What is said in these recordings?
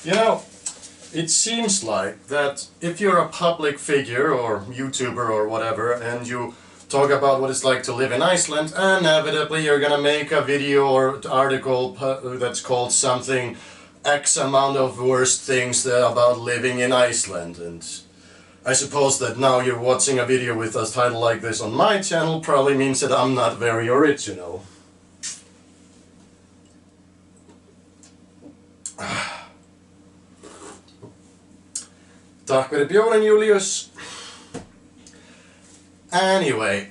You know, it seems like that if you're a public figure or YouTuber or whatever and you talk about what it's like to live in Iceland, inevitably you're gonna make a video or article that's called something X amount of worst things about living in Iceland. And I suppose that now you're watching a video with a title like this on my channel probably means that I'm not very original. Tack för björnen, Julius. Anyway,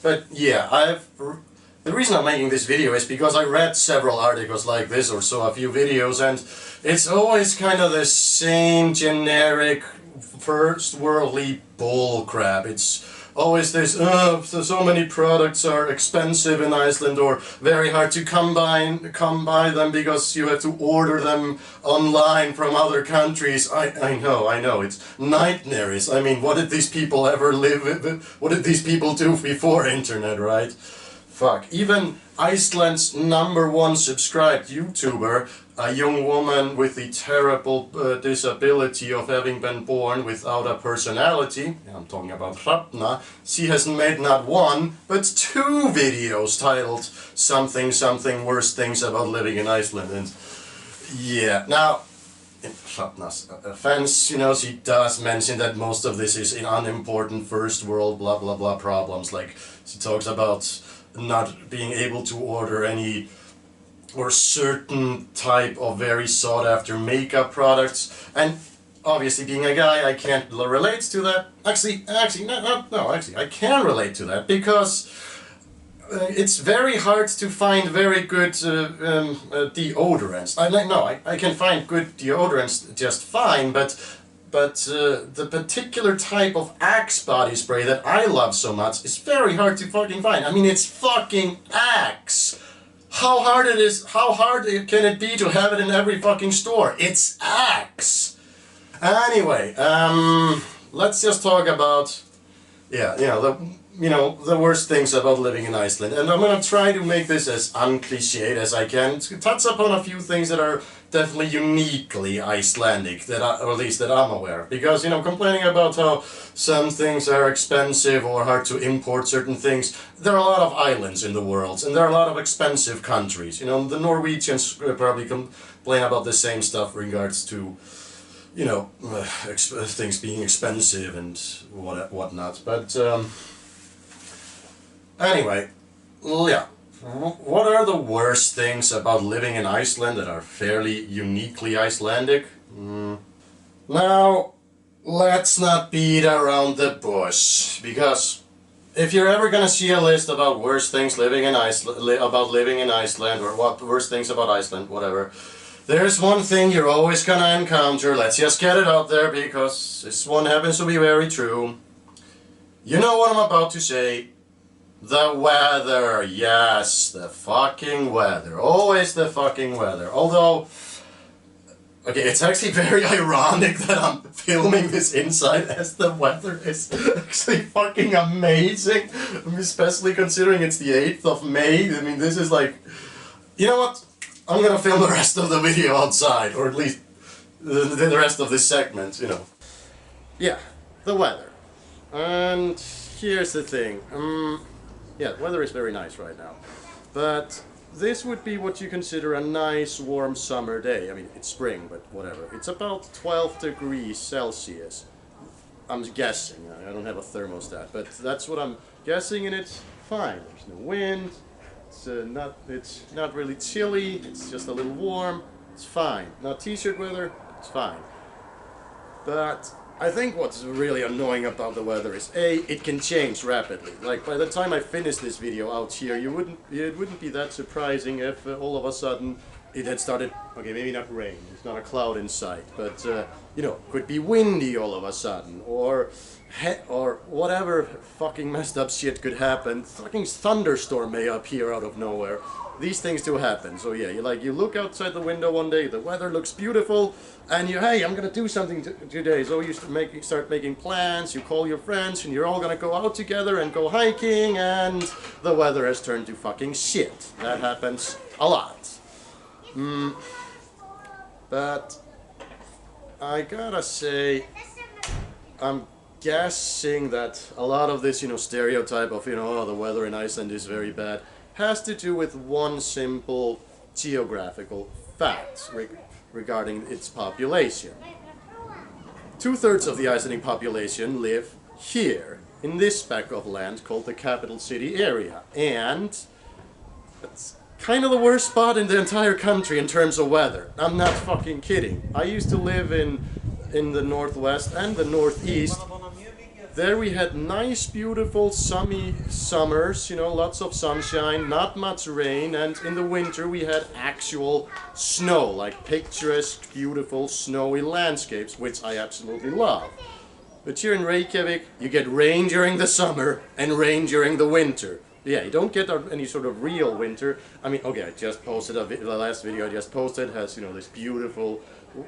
but yeah, the reason I'm making this video is because I read several articles like this or saw a few videos, and it's always kind of the same generic first worldly bull crap. It's always this, so many products are expensive in Iceland or very hard to come by them because you have to order them online from other countries. I know, it's nightmares. I mean, what did these people ever live with? What did these people do before internet, right? Fuck, even Iceland's #1 subscribed YouTuber, a young woman with the terrible disability of having been born without a personality, I'm talking about Hrafna, she has made not one, but 2 videos titled something worst things about living in Iceland. And yeah, now, in Hrafna's offense, you know, she does mention that most of this is in unimportant first world blah blah blah problems, like she talks about not being able to order any or certain type of very sought after makeup products, and obviously being a guy I can't relate to that. Actually I can relate to that because it's very hard to find very good deodorants. I can find good deodorants just fine, but the particular type of Axe body spray that I love so much is very hard to fucking find. I mean, it's fucking Axe. How hard can it be to have it in every fucking store? It's Axe. Anyway, let's just talk about, the worst things about living in Iceland. And I'm gonna try to make this as uncliched as I can, to touch upon a few things that are definitely uniquely Icelandic, or at least that I'm aware of. Because, you know, complaining about how some things are expensive or hard to import certain things, there are a lot of islands in the world, and there are a lot of expensive countries. You know, the Norwegians probably complain about the same stuff in regards to, you know, things being expensive and whatnot. But anyway, yeah. What are the worst things about living in Iceland that are fairly uniquely Icelandic? Now, let's not beat around the bush, because if you're ever gonna see a list about worst things living in Iceland, or what worst things about Iceland, whatever, there's one thing you're always gonna encounter. Let's just get it out there, because this one happens to be very true. You know what I'm about to say. The weather, yes, the fucking weather, always the fucking weather. Although, okay, it's actually very ironic that I'm filming this inside as the weather is actually fucking amazing, especially considering it's the 8th of May. I mean, this is like, you know what, I'm gonna film the rest of the video outside, or at least the rest of this segment, you know. Yeah, the weather. And here's the thing. Yeah, the weather is very nice right now, but this would be what you consider a nice warm summer day. I mean, it's spring, but whatever. It's about 12 degrees Celsius. I'm guessing. I don't have a thermostat, but that's what I'm guessing, and it's fine. There's no wind. It's not really chilly. It's just a little warm. It's fine. Not t-shirt weather. It's fine. But I think what's really annoying about the weather is it can change rapidly. Like, by the time I finish this video out here, it wouldn't be that surprising if all of a sudden it had started, okay, maybe not rain, there's not a cloud in sight, but you know, could be windy all of a sudden, or whatever fucking messed up shit could happen. Fucking thunderstorm may appear out of nowhere. These things do happen. So yeah, you look outside the window one day, the weather looks beautiful, and hey, I'm gonna do something today. So you start making plans, you call your friends, and you're all gonna go out together and go hiking, and the weather has turned to fucking shit. That happens a lot. But I gotta say, I'm guessing that a lot of this, stereotype of, oh, the weather in Iceland is very bad, has to do with one simple geographical fact regarding its population. 2/3 of the Icelandic population live here, in this speck of land called the capital city area. And it's kind of the worst spot in the entire country in terms of weather. I'm not fucking kidding. I used to live in the northwest and the northeast. There we had nice, beautiful, sunny summers, lots of sunshine, not much rain, and in the winter we had actual snow, like picturesque, beautiful, snowy landscapes, which I absolutely love. But here in Reykjavik, you get rain during the summer and rain during the winter. Yeah, you don't get any sort of real winter. I mean, okay, I just posted the last video I just posted has, this beautiful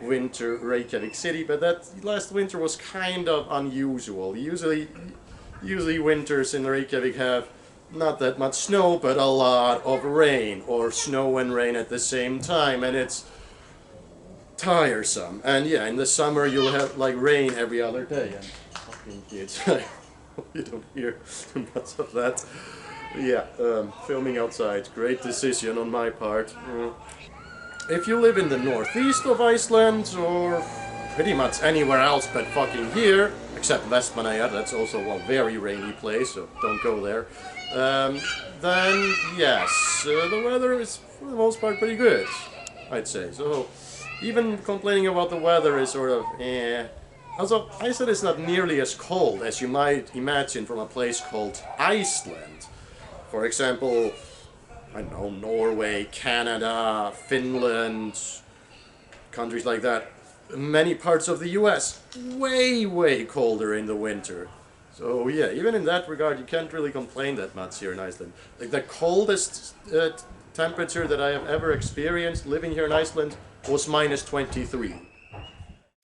winter Reykjavik city, but that last winter was kind of unusual. Usually winters in Reykjavik have not that much snow, but a lot of rain, or snow and rain at the same time, and it's tiresome. And yeah, in the summer you'll have like rain every other day, and fucking kids, I hope you don't hear too much of that. Yeah, filming outside, great decision on my part. If you live in the northeast of Iceland, or pretty much anywhere else but fucking here, except Vestmannaeyjar, that's also a very rainy place, so don't go there, then yes, the weather is for the most part pretty good, I'd say. So even complaining about the weather is sort of eh. Also, Iceland is not nearly as cold as you might imagine from a place called Iceland. For example, I don't know, Norway, Canada, Finland, countries like that. Many parts of the US, way colder in the winter. So yeah, even in that regard, you can't really complain that much here in Iceland. Like the coldest temperature that I have ever experienced living here in Iceland was -23.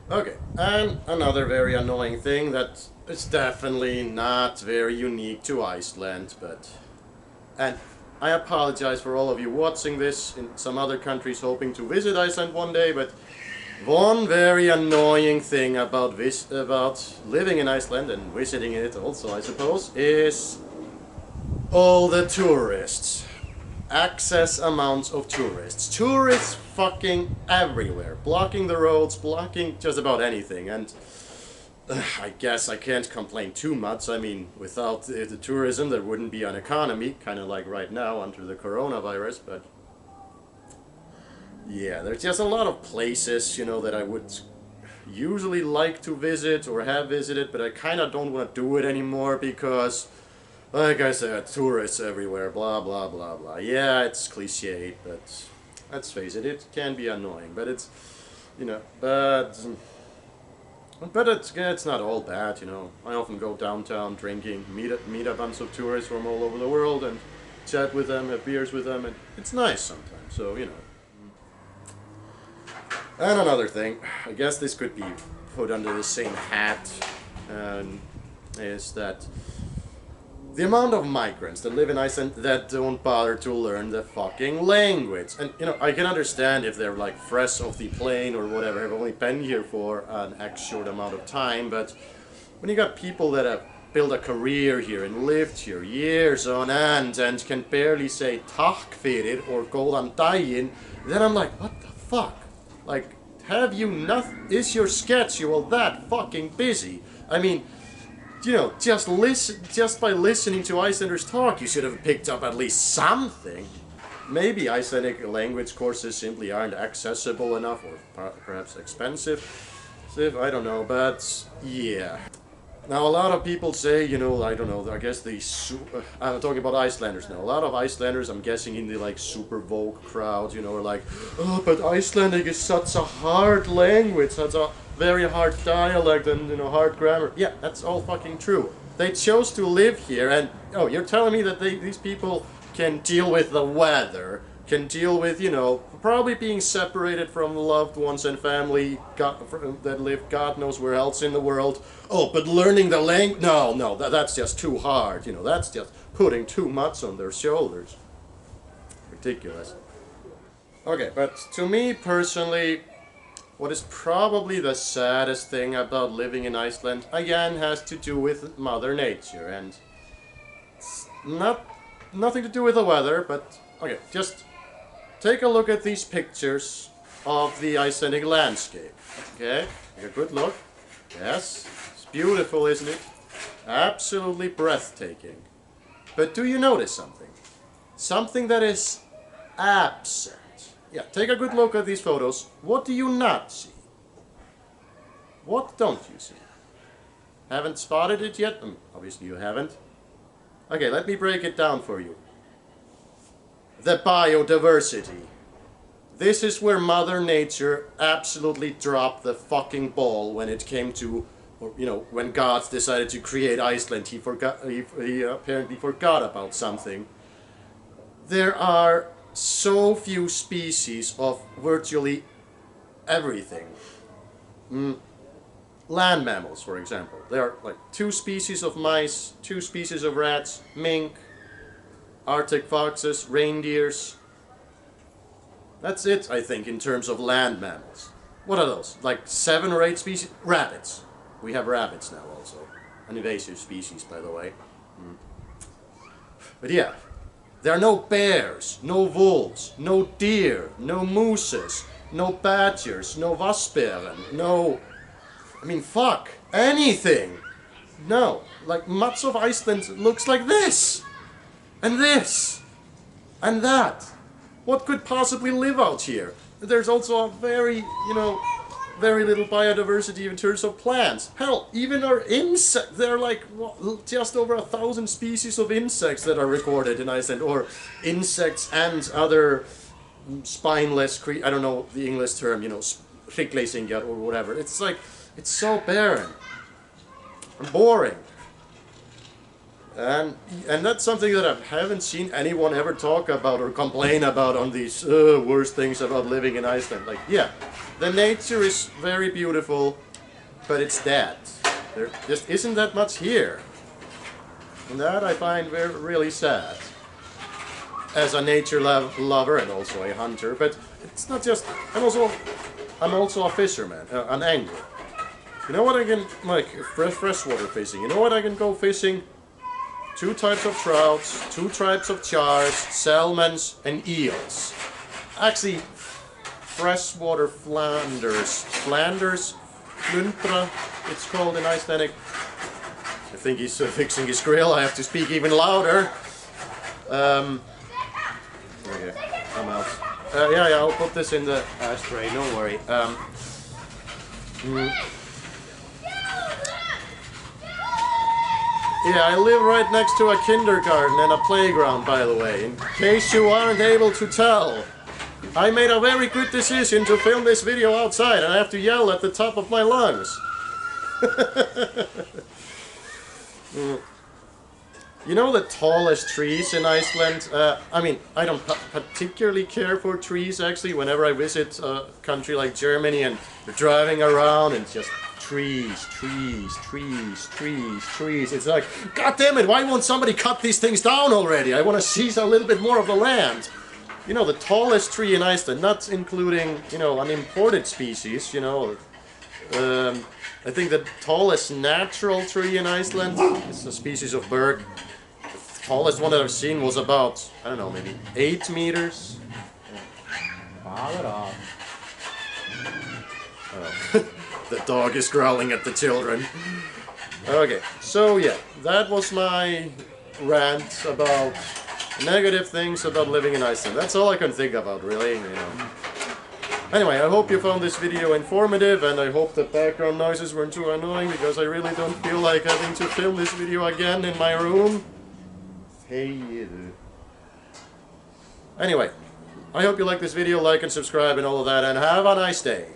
Okay, and another very annoying thing that is definitely not very unique to Iceland, but... And I apologize for all of you watching this in some other countries hoping to visit Iceland one day, but one very annoying thing about living in Iceland and visiting it also, I suppose, is all the tourists. Excess amounts of tourists. Tourists fucking everywhere. Blocking the roads, blocking just about anything. And I guess I can't complain too much. I mean, without the tourism there wouldn't be an economy, kind of like right now under the coronavirus, but yeah, there's just a lot of places, that I would usually like to visit or have visited, but I kind of don't want to do it anymore because, like I said, tourists everywhere, blah blah blah blah. Yeah, it's cliched, but let's face it, it can be annoying, but it's, but it's not all bad, I often go downtown drinking, meet a bunch of tourists from all over the world and chat with them, have beers with them, and it's nice sometimes, so, And another thing, I guess this could be put under the same hat, is that the amount of migrants that live in Iceland that don't bother to learn the fucking language. And, I can understand if they're like fresh off the plane or whatever, have only been here for an X short amount of time, but when you got people that have built a career here and lived here years on end and can barely say takk fyrir or góðan daginn, then I'm like, what the fuck? Like, have you nothing? Is your schedule that fucking busy? I mean, just by listening to Icelanders talk, you should have picked up at least something. Maybe Icelandic language courses simply aren't accessible enough, or perhaps expensive. I don't know, but yeah. Now a lot of people say, I don't know, I guess I'm talking about Icelanders now. A lot of Icelanders, I'm guessing in the like super woke crowd, are like, oh, but Icelandic is such a hard language, such a very hard dialect and, hard grammar. Yeah, that's all fucking true. They chose to live here and, oh, you're telling me that these people can deal with the weather, can deal with, probably being separated from loved ones and family that live God knows where else in the world. Oh, but learning the language, no, that's just too hard, that's just putting too much on their shoulders. Ridiculous. Okay, but to me personally, what is probably the saddest thing about living in Iceland, again, has to do with Mother Nature, and it's nothing to do with the weather, but okay, just take a look at these pictures of the Icelandic landscape. Okay, take a good look. Yes, it's beautiful, isn't it? Absolutely breathtaking. But do you notice something? Something that is absent. Yeah, take a good look at these photos. What do you not see? What don't you see? Haven't spotted it yet? Obviously you haven't. Okay, let me break it down for you. The biodiversity. This is where Mother Nature absolutely dropped the fucking ball when it came to, or, you know, when God decided to create Iceland. He apparently forgot about something. There are so few species of virtually everything. Land mammals, for example. There are like 2 species of mice, 2 species of rats, mink, Arctic foxes, reindeers. That's it, I think, in terms of land mammals. What are those? Like 7 or 8 species? Rabbits. We have rabbits now also. An invasive species, by the way. But yeah. There are no bears, no wolves, no deer, no mooses, no badgers, no vassbären, no... I mean, fuck, anything! No, like much of Iceland looks like this! And this! And that! What could possibly live out here? There's also a very, you know, very little biodiversity in terms of plants. Hell, even our insects, there are like just over 1,000 species of insects that are recorded in Iceland, or insects and other spineless I don't know the English term, you know, hryggleysingjar or whatever. It's like, it's so barren and boring. And that's something that I haven't seen anyone ever talk about or complain about on these worst things about living in Iceland. Like, yeah, the nature is very beautiful, but it's dead. There just isn't that much here. And that I find really sad. As a nature lover and also a hunter, but it's not just... I'm also a fisherman, an angler. You know what I can, like, freshwater fishing. You know what I can go fishing? 2 types of trouts, 2 types of chars, salmons, and eels. Actually, freshwater Flanders, flundra, it's called in Icelandic. I think he's fixing his grill. I have to speak even louder. Okay, I'm out. Yeah, I'll put this in the ashtray. Don't worry. Yeah, I live right next to a kindergarten and a playground, by the way, in case you aren't able to tell. I made a very good decision to film this video outside, and I have to yell at the top of my lungs. You know the tallest trees in Iceland? I mean, I don't particularly care for trees, actually, whenever I visit a country like Germany and you're driving around and just trees, trees, trees, trees, trees. It's like, God damn it, why won't somebody cut these things down already? I want to seize a little bit more of the land. You know, the tallest tree in Iceland, not including, you know, an imported species, you know. I think the tallest natural tree in Iceland is a species of bird. The tallest one that I've seen was about, I don't know, maybe 8 meters. Oh. The dog is growling at the children. Okay, so yeah, that was my rant about negative things about living in Iceland. That's all I can think about, really, you know. Anyway, I hope you found this video informative, and I hope the background noises weren't too annoying, because I really don't feel like having to film this video again in my room. Anyway, I hope you like this video, like and subscribe and all of that, and have a nice day.